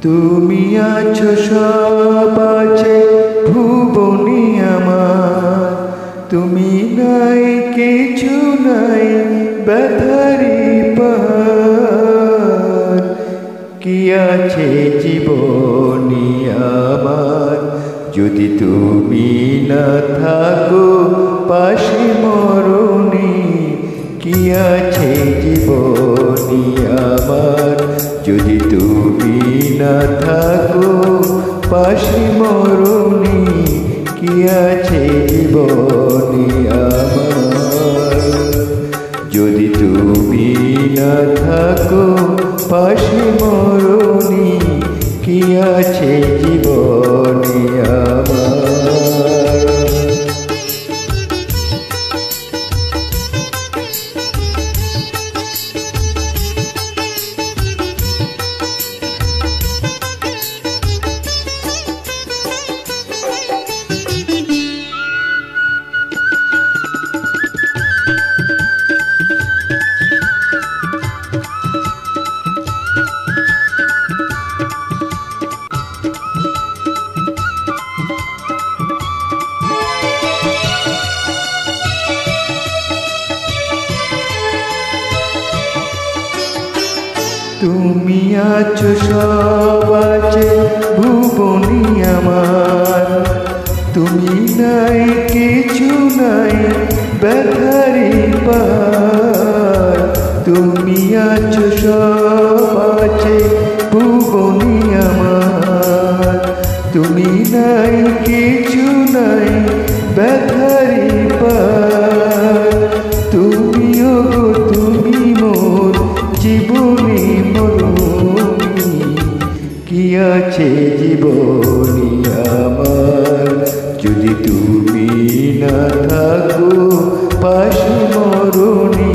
তুমি আছো সব আছে ভুবনে আমার, তুমি নাই কিছু নাই ব্যথারি পার। কি আছে জীবনে আমার যদি তুমি না থাকো পাশে মরণে। কি আছে জীবনে আমার যদি তুমি না থাকো পাশে মরণে। কি আছে জীবনে আমার যদি তুমি না থাকো পাশে মরণে। কি আছে জীবনে আমার। তুমি আছো সব আছে ভুবনে আমার, তুমি নাই কিছু নাই ব্যথারি পার। তুমি আছো সব আছে ভুবনে আমার, তুমি নাই কিছু নাই ব্যথারি পার। তুমিও গো তুমি মোর জীবনে মরণে। কি আছে জীবনে আমার যদি তুমি না থাকো পাশে মরণে।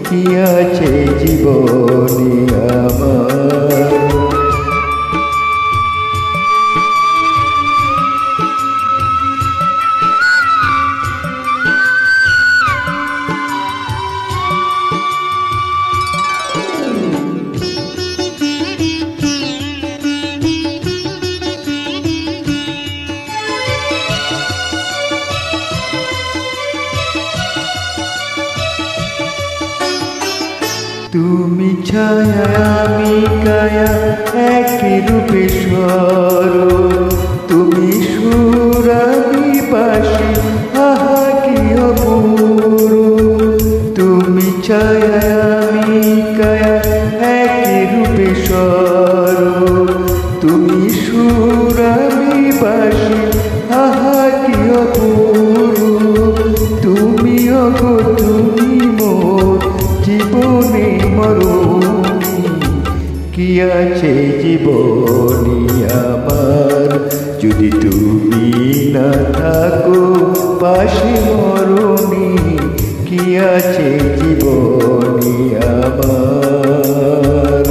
কি আছে জীবনে আমার। তুমি ছায়া আমি কায়া একই রূপে স্বরূপ। তুমি সুর আমি বাঁশি আহা কি অপূর্ব। তুমি ছায়া আমি কায়া একই রূপে স্বরূপ। তুমি সুর আমি বাঁশি আহা কি অপূর্ব। তুমি অগো তুমি মোর জীবনে মরণে। কি আছে জীবনে আমার যদি তুমি না থাকো পাশে মরণে। কি আছে জীবনে আমার।